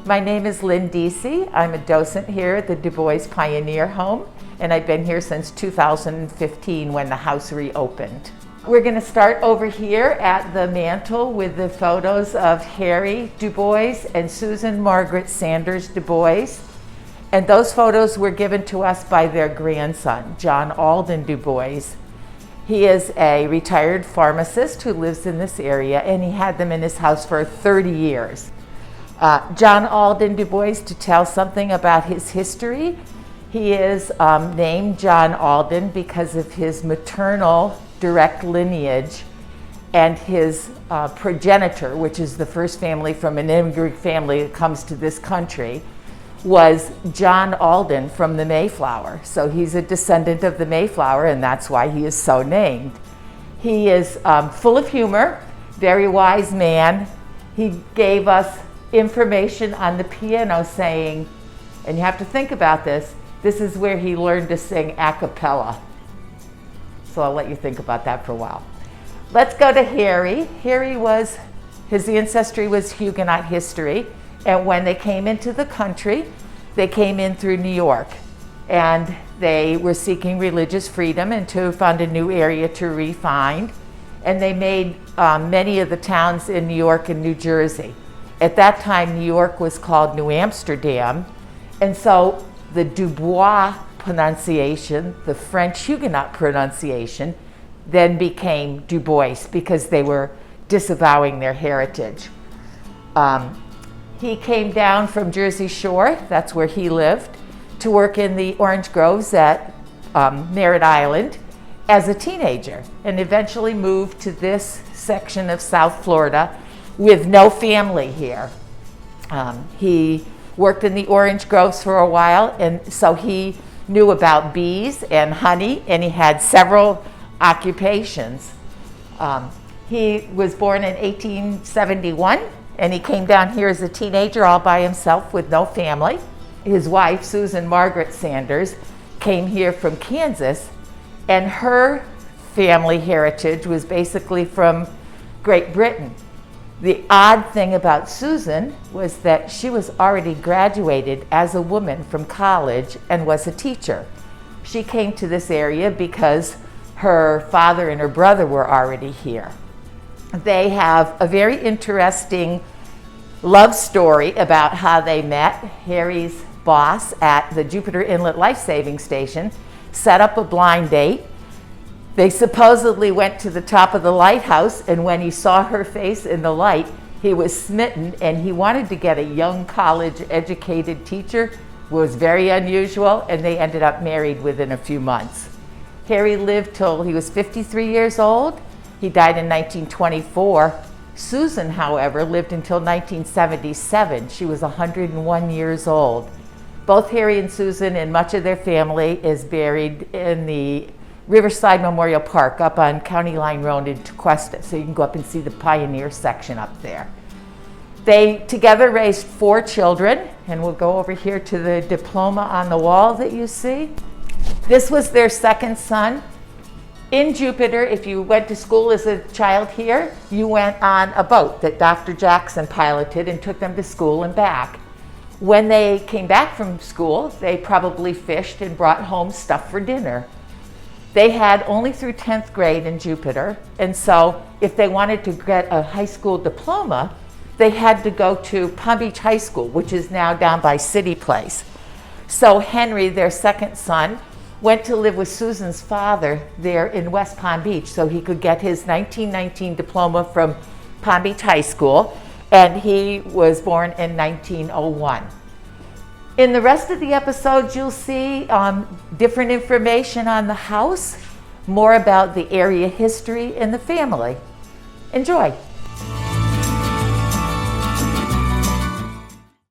My name is Lynn Desy. I'm a docent here at the DuBois Pioneer Home, and I've been here since 2015 when the house reopened. We're going to start over here at the mantle with the photos of Harry DuBois and Susan Margaret Sanders DuBois. And those photos were given to us by their grandson, John Alden DuBois. He is a retired pharmacist who lives in this area, and he had them in his house for 30 years. John Alden DuBois, to tell something about his history, he is named John Alden because of his maternal direct lineage and his progenitor, which is the first family from an immigrant family that comes to this country, was John Alden from the Mayflower. So he's a descendant of the Mayflower, and that's why he is so named. He is full of humor, very wise man. He gave us information on the piano saying, and you have to think about this, this is where he learned to sing a cappella. So I'll let you think about that for a while. Let's go to Harry. His ancestry was Huguenot history. And when they came into the country, they came in through New York. And they were seeking religious freedom and to find a new area to refine. And they made many of the towns in New York and New Jersey. At that time, New York was called New Amsterdam. And so the DuBois pronunciation, the French Huguenot pronunciation, then became DuBois because they were disavowing their heritage. He came down from Jersey Shore, that's where he lived, to work in the orange groves at Merritt Island as a teenager, and eventually moved to this section of South Florida with no family here. He worked in the orange groves for a while, and so he knew about bees and honey, and he had several occupations. He was born in 1871, and he came down here as a teenager all by himself with no family. His wife, Susan Margaret Sanders, came here from Kansas, and her family heritage was basically from Great Britain. The odd thing about Susan was that she was already graduated as a woman from college and was a teacher. She came to this area because her father and her brother were already here. They have a very interesting love story about how they met. Harry's boss at the Jupiter Inlet Life Saving Station set up a blind date. They supposedly went to the top of the lighthouse, and when he saw her face in the light, he was smitten, and he wanted to get a young college-educated teacher. It was very unusual, and they ended up married within a few months. Harry lived till he was 53 years old. He died in 1924. Susan, however, lived until 1977. She was 101 years old. Both Harry and Susan and much of their family is buried in the Riverside Memorial Park up on County Line Road in Tequesta, so you can go up and see the Pioneer section up there. They together raised 4 children, and we'll go over here to the diploma on the wall that you see. This was their second son. In Jupiter, if you went to school as a child here, you went on a boat that Dr. Jackson piloted and took them to school and back. When they came back from school, they probably fished and brought home stuff for dinner. They had only through 10th grade in Jupiter, and so if they wanted to get a high school diploma, they had to go to Palm Beach High School, which is now down by City Place. So Henry, their second son, went to live with Susan's father there in West Palm Beach so he could get his 1919 diploma from Palm Beach High School, and he was born in 1901. In the rest of the episodes, you'll see different information on the house, more about the area history and the family. Enjoy.